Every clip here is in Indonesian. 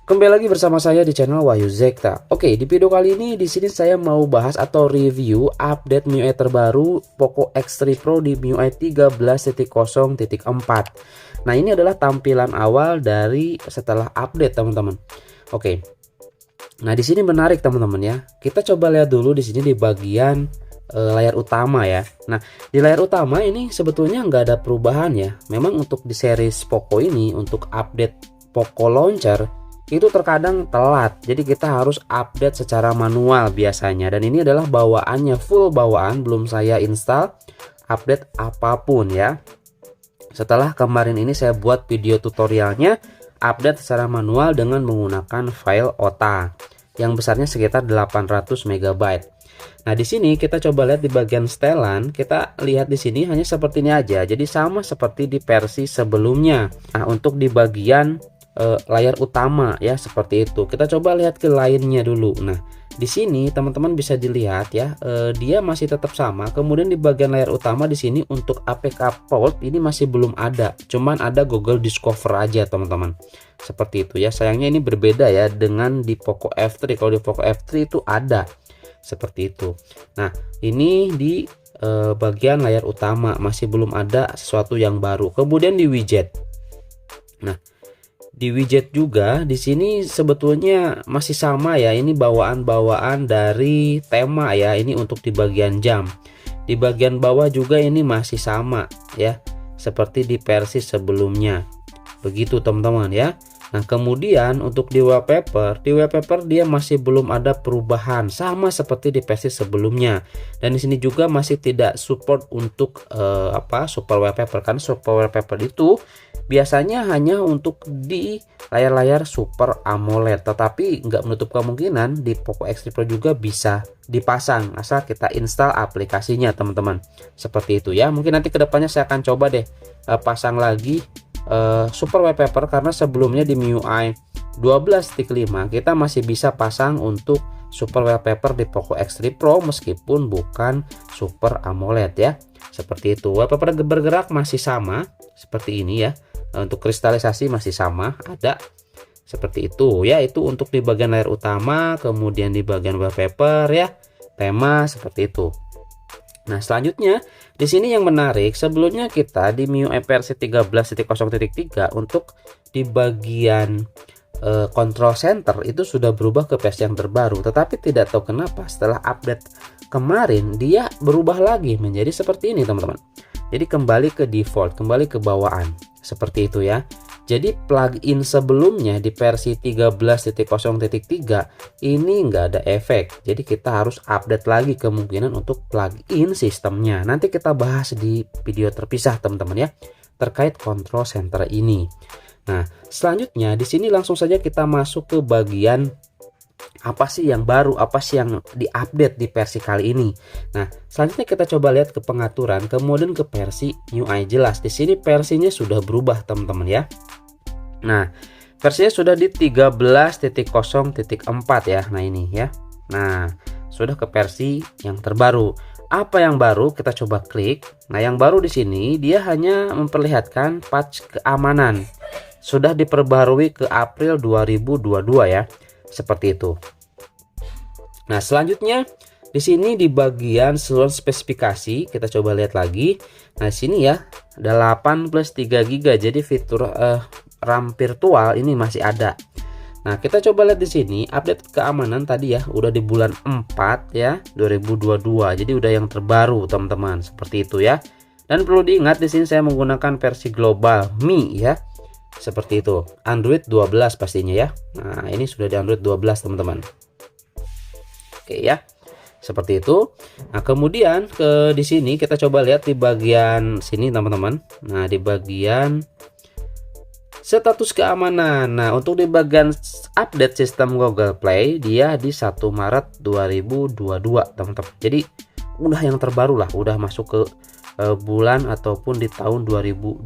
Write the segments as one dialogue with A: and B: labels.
A: Kembali lagi bersama saya di channel Wahyu Zekta. Oke, di video kali ini di sini saya mau bahas atau review update MIUI terbaru Poco X3 Pro di MIUI 13.0.4. Nah, ini adalah tampilan awal dari setelah update, teman-teman. Oke. Nah, di sini menarik, teman-teman ya. Kita coba lihat dulu di sini di bagian layar utama ya. Nah, di layar utama ini sebetulnya nggak ada perubahan ya. Memang untuk di series Poco ini untuk update Poco Launcher itu terkadang telat, jadi kita harus update secara manual biasanya. Dan ini adalah bawaannya, full bawaan, belum saya install update apapun ya. Setelah kemarin ini saya buat video tutorialnya update secara manual dengan menggunakan file OTA yang besarnya sekitar 800 MB. Nah, di sini kita coba lihat di bagian setelan, kita lihat di sini hanya seperti ini aja. Jadi sama seperti di versi sebelumnya. Nah, untuk di bagian layar utama ya seperti itu. Kita coba lihat ke lainnya dulu. Nah, di sini teman-teman bisa dilihat ya, dia masih tetap sama. Kemudian di bagian layar utama di sini untuk APK port ini masih belum ada. Cuman ada Google Discover aja, teman-teman. Seperti itu ya. Sayangnya ini berbeda ya dengan di Poco F3. Kalau di Poco F3 itu ada seperti itu. Nah, ini di bagian layar utama masih belum ada sesuatu yang baru. Kemudian di widget. Nah, di widget juga di sini sebetulnya masih sama ya. Ini bawaan-bawaan dari tema ya. Ini untuk di bagian jam. Di bagian bawah juga ini masih sama ya, seperti di versi sebelumnya. Begitu, teman-teman ya. Nah, kemudian untuk di wallpaper dia masih belum ada perubahan, sama seperti di versi sebelumnya. Dan di sini juga masih tidak support untuk super wallpaper, karena super wallpaper itu biasanya hanya untuk di layar-layar Super AMOLED, tetapi nggak menutup kemungkinan di Poco X3 Pro juga bisa dipasang asal kita install aplikasinya, teman-teman. Seperti itu ya. Mungkin nanti kedepannya saya akan coba deh pasang lagi super wallpaper, karena sebelumnya di MIUI 12.5 kita masih bisa pasang untuk super wallpaper di Poco X3 Pro meskipun bukan Super AMOLED ya. Seperti itu. Wallpaper bergerak masih sama seperti ini ya. Untuk kristalisasi masih sama ada seperti itu ya. Itu untuk di bagian layar utama, kemudian di bagian wallpaper ya, tema seperti itu. Nah, selanjutnya di sini yang menarik, sebelumnya kita di MIUI versi 13.0.3 untuk di bagian control center itu sudah berubah ke versi yang terbaru, tetapi tidak tahu kenapa setelah update kemarin dia berubah lagi menjadi seperti ini, teman-teman. Jadi kembali ke default, kembali ke bawaan seperti itu ya. Jadi plugin sebelumnya di versi 13.0.3 ini nggak ada efek. Jadi kita harus update lagi kemungkinan untuk plugin sistemnya. Nanti kita bahas di video terpisah, teman-teman ya, terkait control center ini. Nah, selanjutnya di sini langsung saja kita masuk ke bagian apa sih yang baru, apa sih yang diupdate di versi kali ini. Nah, selanjutnya kita coba lihat ke pengaturan, kemudian ke versi MIUI. Jelas di sini versinya sudah berubah, teman-teman ya. Nah, versinya sudah di 13.0.4 ya. Nah, ini ya. Nah, sudah ke versi yang terbaru. Apa yang baru? Kita coba klik. Nah, yang baru di sini dia hanya memperlihatkan patch keamanan. Sudah diperbarui ke April 2022 ya. Seperti itu. Nah, selanjutnya di sini di bagian seluruh spesifikasi kita coba lihat lagi. Nah, sini ya ada 8 plus 3 GB. Jadi fitur RAM virtual ini masih ada. Nah, kita coba lihat di sini update keamanan tadi ya, udah di bulan 4 ya 2022. Jadi udah yang terbaru, teman-teman. Seperti itu ya. Dan perlu diingat di sini saya menggunakan versi global Mi ya. Seperti itu. Android 12 pastinya ya. Nah, ini sudah di Android 12, teman-teman. Oke ya. Seperti itu. Nah, kemudian di sini kita coba lihat di bagian sini, teman-teman. Nah, di bagian status keamanan. Nah, untuk di bagian update sistem Google Play dia di 1 Maret 2022, teman-teman. Jadi udah yang terbaru lah, udah masuk ke bulan ataupun di tahun 2022.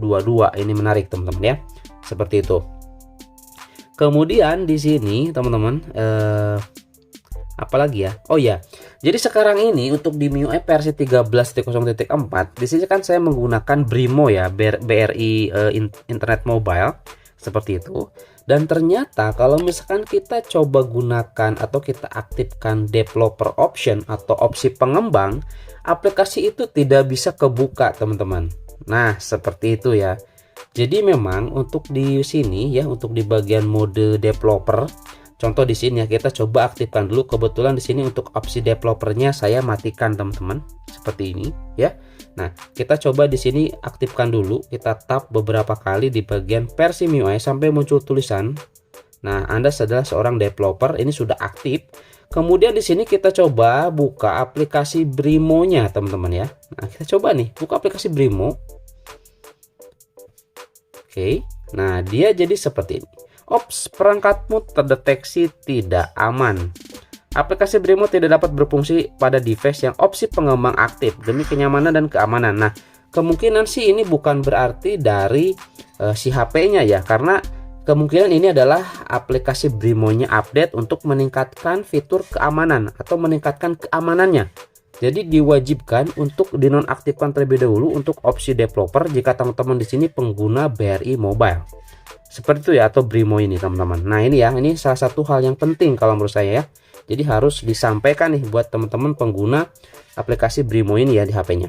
A: Ini menarik, teman-teman ya. Seperti itu. Kemudian di sini, teman-teman, Apalagi ya? Oh ya. Jadi sekarang ini untuk di MIUI versi 13.0.4 di sini kan saya menggunakan Brimo ya, BRI Internet Mobile seperti itu. Dan ternyata kalau misalkan kita coba gunakan atau kita aktifkan developer option atau opsi pengembang, aplikasi itu tidak bisa kebuka, teman-teman. Nah, seperti itu ya. Jadi memang untuk di sini ya, untuk di bagian mode developer, contoh di sini ya, kita coba aktifkan dulu. Kebetulan di sini untuk opsi developernya saya matikan, teman-teman. Seperti ini ya. Nah, kita coba di sini aktifkan dulu. Kita tap beberapa kali di bagian versi MIUI sampai muncul tulisan. Nah, Anda adalah seorang developer, ini sudah aktif. Kemudian di sini kita coba buka aplikasi Brimo-nya, teman-teman ya. Nah, kita coba nih, buka aplikasi Brimo. Oke. Nah, dia jadi seperti ini. Ops, perangkatmu terdeteksi tidak aman. Aplikasi Brimo tidak dapat berfungsi pada device yang opsi pengembang aktif demi kenyamanan dan keamanan. Nah, kemungkinan sih ini bukan berarti dari si HP-nya ya, karena kemungkinan ini adalah aplikasi Brimo-nya update untuk meningkatkan fitur keamanan atau meningkatkan keamanannya. Jadi diwajibkan untuk dinonaktifkan terlebih dahulu untuk opsi developer jika teman-teman di sini pengguna BRI Mobile. Seperti itu ya, atau Brimo ini, teman-teman. Nah, ini ya, ini salah satu hal yang penting kalau menurut saya ya. Jadi harus disampaikan nih buat teman-teman pengguna aplikasi Brimo ini ya di HP-nya.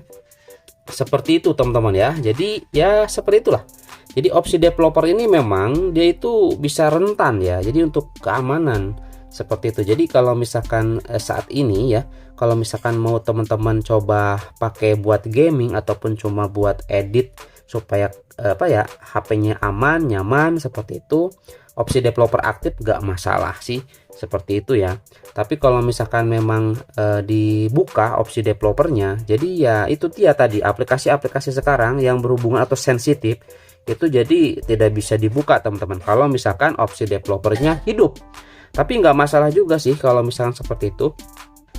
A: Seperti itu, teman-teman ya. Jadi ya seperti itulah. Jadi opsi developer ini memang dia itu bisa rentan ya. Jadi untuk keamanan seperti itu. Jadi kalau misalkan saat ini ya, kalau misalkan mau teman-teman coba pakai buat gaming ataupun cuma buat edit supaya apa ya, HP-nya aman, nyaman seperti itu, opsi developer aktif gak masalah sih, seperti itu ya. Tapi kalau misalkan memang dibuka opsi developernya, jadi ya itu dia tadi, aplikasi-aplikasi sekarang yang berhubungan atau sensitif itu jadi tidak bisa dibuka, teman-teman, kalau misalkan opsi developernya hidup. Tapi nggak masalah juga sih kalau misalkan seperti itu.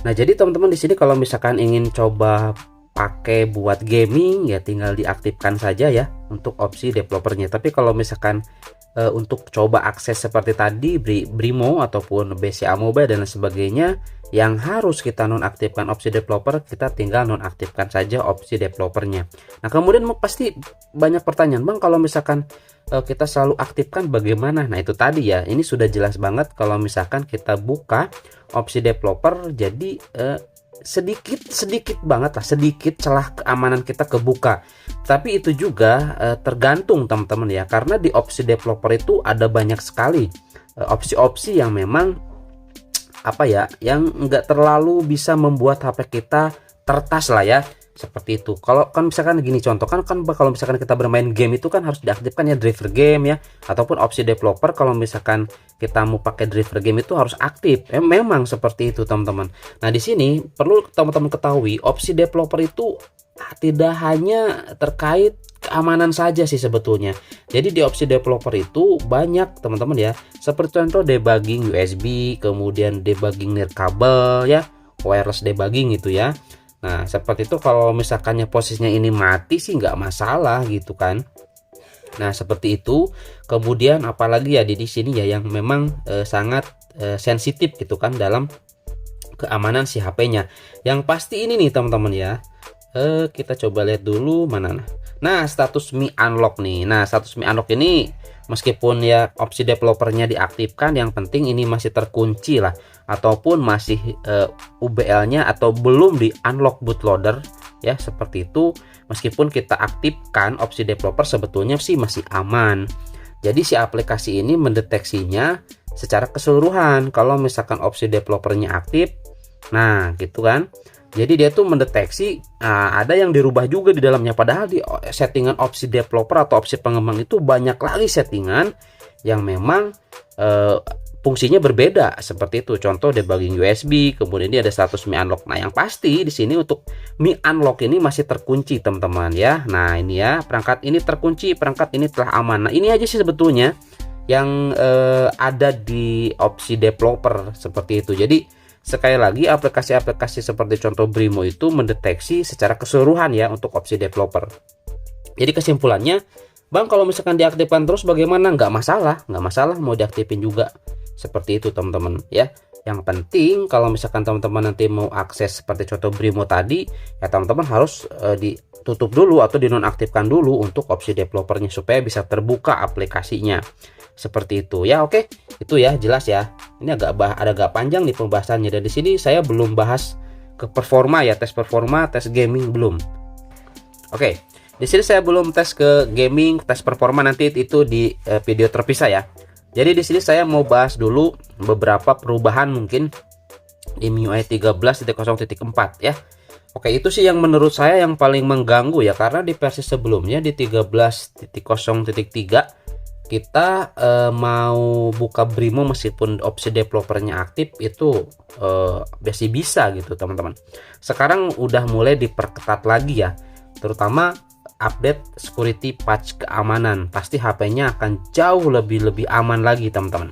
A: Nah, jadi teman-teman di sini kalau misalkan ingin coba pakai buat gaming ya tinggal diaktifkan saja ya untuk opsi developernya. Tapi kalau misalkan untuk coba akses seperti tadi Brimo ataupun BCA Mobile dan sebagainya yang harus kita nonaktifkan opsi developer, kita tinggal nonaktifkan saja opsi developernya. Nah, kemudian pasti banyak pertanyaan, Bang, kalau misalkan kita selalu aktifkan bagaimana? Nah, itu tadi ya, ini sudah jelas banget kalau misalkan kita buka opsi developer, jadi sedikit banget lah, sedikit celah keamanan kita kebuka. Tapi itu juga tergantung, teman-teman ya, karena di opsi developer itu ada banyak sekali opsi-opsi yang memang apa ya, yang enggak terlalu bisa membuat HP kita tertas lah ya, seperti itu. Kalau kan misalkan gini contoh kan kalau misalkan kita bermain game itu kan harus diaktifkan ya driver game ya, ataupun opsi developer kalau misalkan kita mau pakai driver game itu harus aktif. Memang seperti itu, teman-teman. Nah, di sini perlu teman-teman ketahui opsi developer itu tidak hanya terkait keamanan saja sih sebetulnya. Jadi di opsi developer itu banyak, teman-teman ya. Seperti contoh debugging USB, kemudian debugging nirkabel ya, wireless debugging gitu ya. Nah, seperti itu kalau misalkannya posisinya ini mati sih nggak masalah gitu kan. Nah, seperti itu. Kemudian apalagi ya di sini ya yang memang sangat sensitif gitu kan dalam keamanan si HP-nya. Yang pasti ini nih, teman-teman ya. Kita coba lihat dulu mana. Nah, status Mi Unlock nih. Nah, status Mi Unlock ini meskipun ya opsi developernya diaktifkan, yang penting ini masih terkunci lah, ataupun masih UBL-nya atau belum di unlock bootloader ya, seperti itu. Meskipun kita aktifkan opsi developer sebetulnya sih masih aman. Jadi si aplikasi ini mendeteksinya secara keseluruhan kalau misalkan opsi developernya aktif. Nah, gitu kan. Jadi dia tuh mendeteksi ada yang dirubah juga di dalamnya. Padahal di settingan opsi developer atau opsi pengembang itu banyak lagi settingan yang memang fungsinya berbeda seperti itu. Contoh debugging USB, kemudian ini ada status Mi Unlock. Nah, yang pasti di sini untuk Mi Unlock ini masih terkunci, teman-teman ya. Nah, ini ya, perangkat ini terkunci, perangkat ini telah aman. Nah, ini aja sih sebetulnya yang ada di opsi developer seperti itu. Jadi sekali lagi, aplikasi-aplikasi seperti contoh Brimo itu mendeteksi secara keseluruhan ya untuk opsi developer. Jadi kesimpulannya, Bang, kalau misalkan diaktifkan terus bagaimana? Nggak masalah mau diaktifin juga. Seperti itu, teman-teman ya. Yang penting kalau misalkan teman-teman nanti mau akses seperti contoh Brimo tadi, ya teman-teman harus ditutup dulu atau dinonaktifkan dulu untuk opsi developernya supaya bisa terbuka aplikasinya. Seperti itu ya. Oke, itu ya jelas ya. Ini agak panjang nih pembahasannya, dan di sini saya belum bahas ke performa ya, tes performa, tes gaming belum. Oke, di sini saya belum tes ke gaming, tes performa nanti itu di video terpisah ya. Jadi di sini saya mau bahas dulu beberapa perubahan mungkin di MIUI 13.0.4 ya. Oke, itu sih yang menurut saya yang paling mengganggu ya, karena di versi sebelumnya di 13.0.3 kita mau buka Brimo meskipun opsi developernya aktif itu masih bisa gitu teman-teman. Sekarang udah mulai diperketat lagi ya, terutama update security patch keamanan. Pasti HP-nya akan jauh lebih aman lagi teman-teman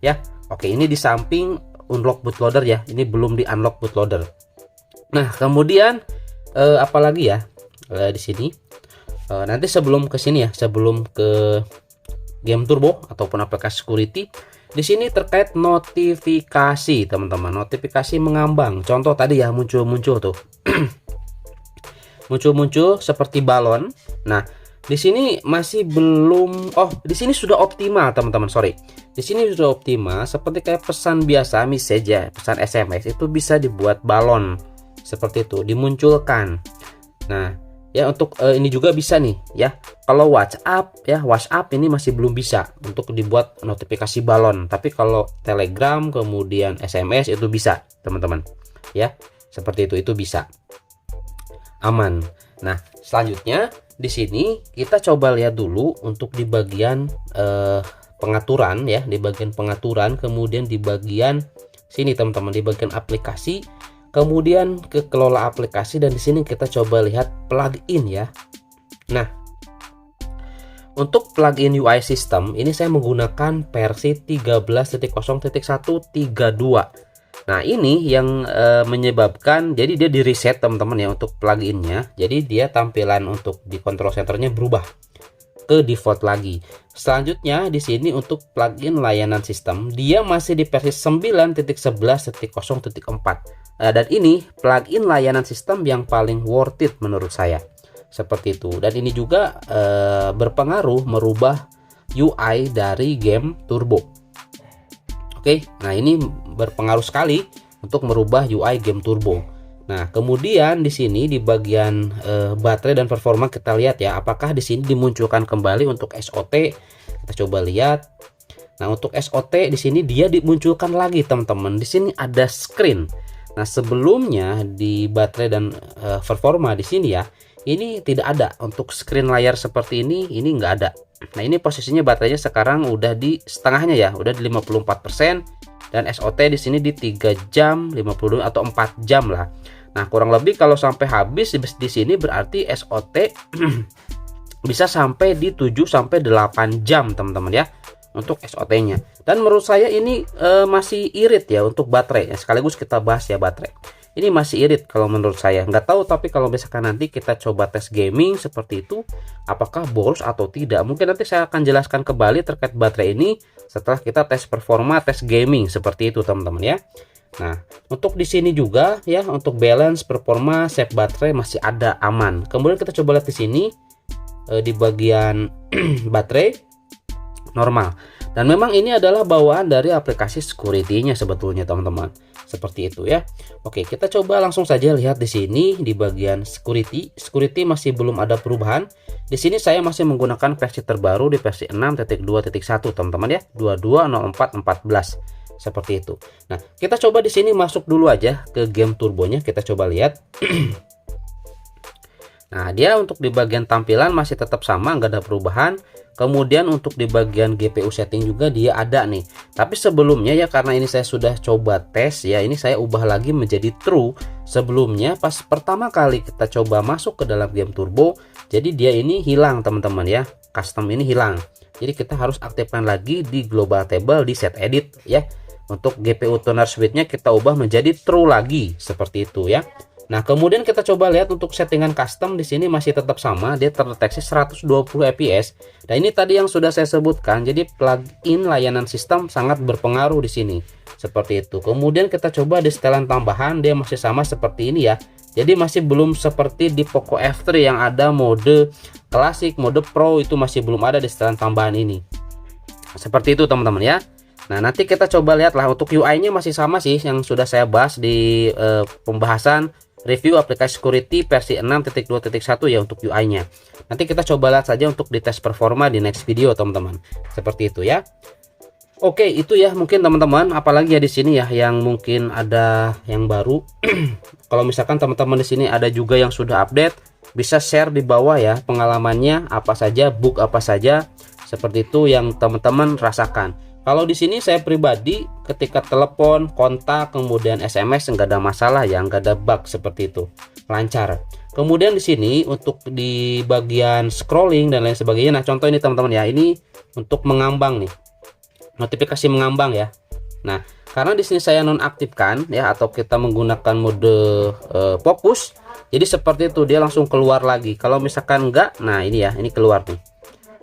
A: ya. Oke, ini di samping unlock bootloader ya, ini belum di unlock bootloader. Nah kemudian apalagi ya di sini nanti sebelum ke sini ya, sebelum ke Game Turbo ataupun aplikasi security, di sini terkait notifikasi teman-teman, notifikasi mengambang. Contoh tadi ya, muncul tuh muncul seperti balon. Nah di sini masih belum, di sini sudah optimal teman-teman, sorry, di sini sudah optimal seperti kayak pesan biasa, message ya, pesan SMS itu bisa dibuat balon seperti itu, dimunculkan. Nah ya untuk ini juga bisa nih ya. Kalau WhatsApp ya, WhatsApp ini masih belum bisa untuk dibuat notifikasi balon, tapi kalau Telegram kemudian SMS itu bisa teman-teman ya, seperti itu bisa aman. Nah selanjutnya di sini kita coba lihat dulu untuk di bagian pengaturan ya, di bagian pengaturan, kemudian di bagian sini teman-teman, di bagian aplikasi, kemudian ke kelola aplikasi, dan di sini kita coba lihat plugin ya. Nah, untuk plugin UI system ini saya menggunakan versi 13.0.1.32. Nah, ini yang menyebabkan jadi dia di reset teman-teman ya untuk pluginnya. Jadi dia tampilan untuk di control centernya berubah ke default lagi. Selanjutnya di sini untuk plugin layanan sistem dia masih di versi 9.11.0.4. Dan ini plugin layanan sistem yang paling worth it menurut saya, seperti itu. Dan ini juga berpengaruh merubah UI dari Game Turbo. Oke, nah ini berpengaruh sekali untuk merubah UI Game Turbo. Nah kemudian di sini di bagian baterai dan performa kita lihat ya, apakah di sini dimunculkan kembali untuk SOT. Kita coba lihat. Nah untuk SOT di sini dia dimunculkan lagi teman-teman. Di sini ada screen. Nah sebelumnya di baterai dan performa di sini ya, ini tidak ada untuk screen layar seperti ini nggak ada. Nah ini posisinya baterainya sekarang udah di setengahnya ya, udah di 54%, dan SOT di sini di 3 jam 50 atau 4 jam lah. Nah kurang lebih kalau sampai habis di sini berarti SOT bisa sampai di 7 sampai 8 jam teman-teman ya untuk SOT-nya. Dan menurut saya ini masih irit ya untuk baterai. Sekaligus kita bahas ya baterai. Ini masih irit kalau menurut saya. Nggak tahu, tapi kalau misalkan nanti kita coba tes gaming seperti itu, apakah boros atau tidak? Mungkin nanti saya akan jelaskan kembali terkait baterai ini setelah kita tes performa, tes gaming seperti itu teman-teman ya. Nah, untuk di sini juga ya, untuk balance, performa, save baterai masih ada aman. Kemudian kita coba lihat di sini di bagian baterai normal. Dan memang ini adalah bawaan dari aplikasi security-nya sebetulnya teman-teman. Seperti itu ya. Oke, kita coba langsung saja lihat di sini di bagian security. Security masih belum ada perubahan. Di sini saya masih menggunakan versi terbaru di versi 6.2.1 teman-teman ya. 22.04.14. Seperti itu. Nah, kita coba di sini masuk dulu aja ke Game Turbonya, kita coba lihat. Nah, dia untuk di bagian tampilan masih tetap sama, nggak ada perubahan. Kemudian untuk di bagian GPU setting juga dia ada nih. Tapi sebelumnya ya, karena ini saya sudah coba tes ya, ini saya ubah lagi menjadi true. Sebelumnya pas pertama kali kita coba masuk ke dalam Game Turbo, jadi dia ini hilang teman-teman ya, custom ini hilang. Jadi kita harus aktifkan lagi di global table di set edit ya. Untuk GPU tuner switch-nya kita ubah menjadi true lagi seperti itu ya. Nah, kemudian kita coba lihat untuk settingan custom di sini masih tetap sama, dia terdeteksi 120 fps. Dan ini tadi yang sudah saya sebutkan, jadi plugin layanan sistem sangat berpengaruh di sini. Seperti itu. Kemudian kita coba di setelan tambahan, dia masih sama seperti ini ya. Jadi masih belum seperti di Poco F3 yang ada mode klasik, mode pro itu masih belum ada di setelan tambahan ini. Seperti itu teman-teman ya. Nah, nanti kita coba lihatlah untuk UI-nya masih sama sih yang sudah saya bahas di pembahasan review aplikasi security versi 6.2.1 ya untuk UI-nya. Nanti kita coba lihat saja untuk di tes performa di next video teman-teman. Seperti itu ya. Oke, itu ya mungkin teman-teman, apalagi ya di sini ya yang mungkin ada yang baru. Kalau misalkan teman-teman di sini ada juga yang sudah update, bisa share di bawah ya pengalamannya apa saja, bug apa saja, seperti itu yang teman-teman rasakan. Kalau di sini saya pribadi ketika telepon, kontak, kemudian SMS nggak ada masalah ya, nggak ada bug seperti itu, lancar. Kemudian di sini untuk di bagian scrolling dan lain sebagainya. Nah, contoh ini teman-teman ya, ini untuk mengambang nih. Notifikasi mengambang ya. Nah, karena di sini saya nonaktifkan ya, atau kita menggunakan mode fokus, jadi seperti itu dia langsung keluar lagi. Kalau misalkan enggak, nah ini ya, ini keluar nih.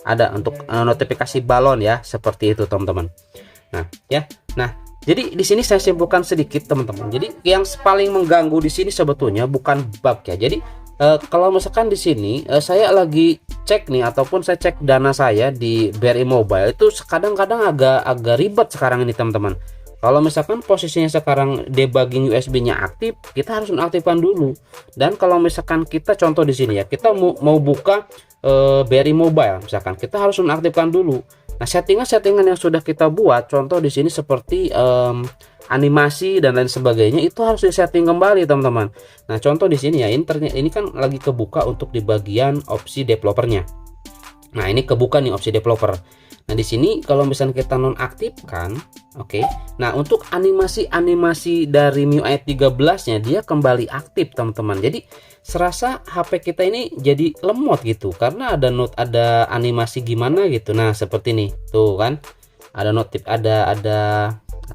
A: Ada untuk notifikasi balon ya, seperti itu teman-teman. Nah, ya. Nah, jadi di sini saya simpulkan sedikit teman-teman. Jadi yang paling mengganggu di sini sebetulnya bukan bug ya. Jadi kalau misalkan di sini saya lagi cek nih, ataupun saya cek dana saya di BRI Mobile itu kadang-kadang agak ribet sekarang ini teman-teman. Kalau misalkan posisinya sekarang debugging USB-nya aktif, kita harus mengaktifkan dulu. Dan kalau misalkan kita contoh di sini ya, kita mau buka BRI Mobile misalkan, kita harus mengaktifkan dulu. Nah, settingan yang sudah kita buat, contoh di sini seperti animasi dan lain sebagainya, itu harus disetting kembali teman-teman. Nah, contoh di sini ya, ini kan lagi kebuka untuk di bagian opsi developernya. Nah, ini kebuka nih opsi developer. Nah, di sini kalau misalnya kita nonaktifkan, oke. Nah, untuk animasi dari MIUI 13-nya dia kembali aktif teman-teman. Jadi serasa HP kita ini jadi lemot gitu karena ada animasi gimana gitu. Nah, seperti ini. Tuh kan. Ada notif, ada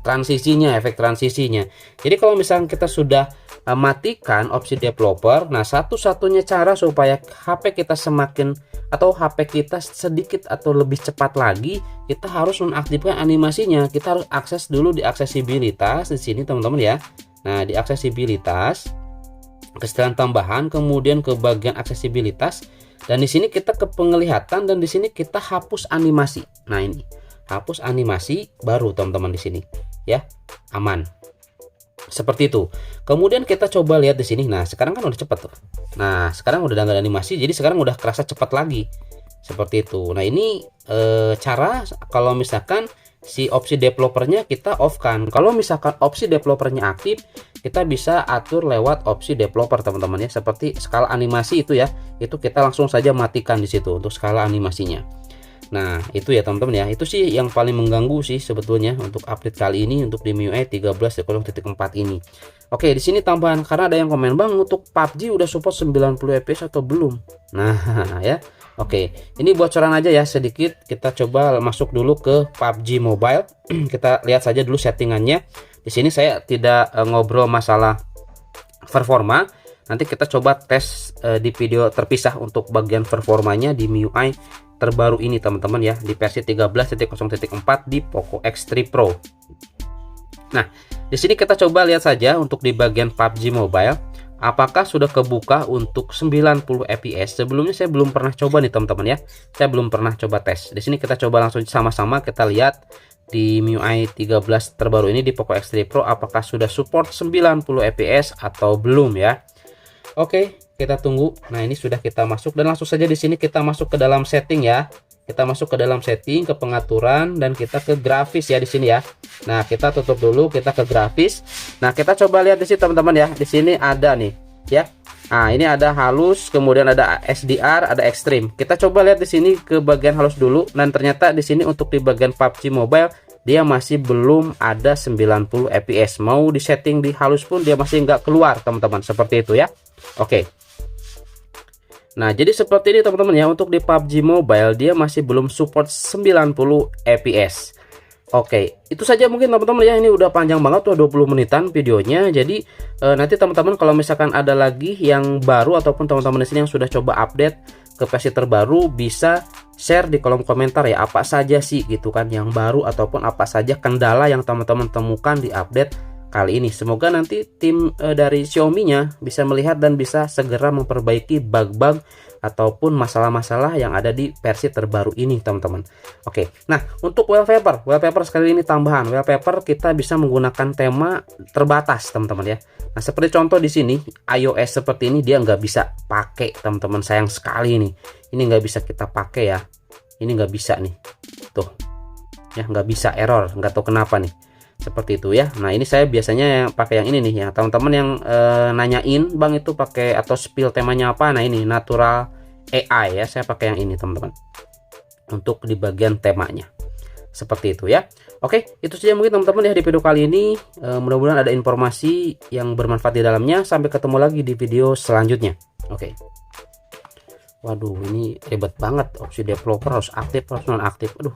A: transisinya, efek transisinya. Jadi kalau misalnya kita sudah matikan opsi developer, nah satu-satunya cara supaya HP kita semakin atau HP kita sedikit atau lebih cepat lagi, kita harus nonaktifkan animasinya. Kita harus akses dulu di aksesibilitas di sini teman-teman ya. Nah, di aksesibilitas, ke setelan tambahan, kemudian ke bagian aksesibilitas, dan di sini kita ke penglihatan, dan di sini kita hapus animasi. Nah, ini hapus animasi baru teman-teman di sini ya, aman seperti itu. Kemudian kita coba lihat di sini. Nah, sekarang kan udah cepat tuh. Nah, sekarang udah nggak ada animasi, jadi sekarang udah kerasa cepat lagi seperti itu. Nah, ini cara kalau misalkan si opsi developernya kita off kan. Kalau misalkan opsi developernya aktif, kita bisa atur lewat opsi developer teman-teman ya, seperti skala animasi itu ya, itu kita langsung saja matikan di situ untuk skala animasinya. Nah, itu ya teman-teman ya, itu sih yang paling mengganggu sih sebetulnya untuk update kali ini untuk di MIUI 13.0.4 ini. Oke, di sini tambahan karena ada yang komen, "Bang, untuk PUBG udah support 90 fps atau belum?" Nah, ya. Oke, ini bocoran aja ya sedikit. Kita coba masuk dulu ke PUBG Mobile. Kita lihat saja dulu settingannya. Di sini saya tidak ngobrol masalah performa. Nanti kita coba tes di video terpisah untuk bagian performanya di MIUI terbaru ini teman-teman ya, di versi 13.0.4 di Poco X3 Pro. Nah, di sini kita coba lihat saja untuk di bagian PUBG Mobile apakah sudah kebuka untuk 90 fps. Sebelumnya saya belum pernah coba nih teman-teman ya. Saya belum pernah coba tes. Di sini kita coba langsung sama-sama kita lihat di MIUI 13 terbaru ini di Poco X3 Pro apakah sudah support 90 fps atau belum ya. Oke, kita tunggu. Nah, ini sudah kita masuk dan langsung saja di sini kita masuk ke dalam setting ya. Kita masuk ke dalam setting, ke pengaturan, dan kita ke grafis ya di sini ya. Nah, kita tutup dulu, kita ke grafis. Nah, kita coba lihat di sini teman-teman ya. Di sini ada nih ya. Nah, ini ada halus, kemudian ada SDR, ada ekstrim. Kita coba lihat di sini ke bagian halus dulu, dan ternyata di sini untuk di bagian PUBG Mobile dia masih belum ada 90 fps. Mau di setting di halus pun dia masih nggak keluar teman-teman, seperti itu ya. Oke. Nah, jadi seperti ini teman-teman ya, untuk di PUBG Mobile dia masih belum support 90 fps. Oke, itu saja mungkin teman-teman ya. Ini udah panjang banget tuh, 20 menitan videonya. Jadi nanti teman-teman kalau misalkan ada lagi yang baru ataupun teman-teman di sini yang sudah coba update ke versi terbaru, bisa share di kolom komentar ya, apa saja sih gitu kan yang baru ataupun apa saja kendala yang teman-teman temukan di update kali ini. Semoga nanti tim dari Xiaomi-nya bisa melihat dan bisa segera memperbaiki bug-bug ataupun masalah-masalah yang ada di versi terbaru ini teman-teman. Oke, nah untuk wallpaper sekali ini tambahan wallpaper, kita bisa menggunakan tema terbatas teman-teman ya. Nah seperti contoh di sini iOS seperti ini dia nggak bisa pakai teman-teman, sayang sekali ini nggak bisa kita pakai ya, ini nggak bisa nih tuh ya, nggak bisa, error, nggak tahu kenapa nih seperti itu ya. Nah ini saya biasanya pakai yang ini nih ya, teman-teman yang nanyain bang itu pakai atau spill temanya apa, nah ini natural AI ya, saya pakai yang ini teman-teman untuk di bagian temanya seperti itu ya. Oke, itu saja mungkin teman-teman ya di video kali ini. Mudah-mudahan ada informasi yang bermanfaat di dalamnya. Sampai ketemu lagi di video selanjutnya. Oke. Waduh, ini ribet banget, opsi developer harus aktif harus nonaktif, aduh.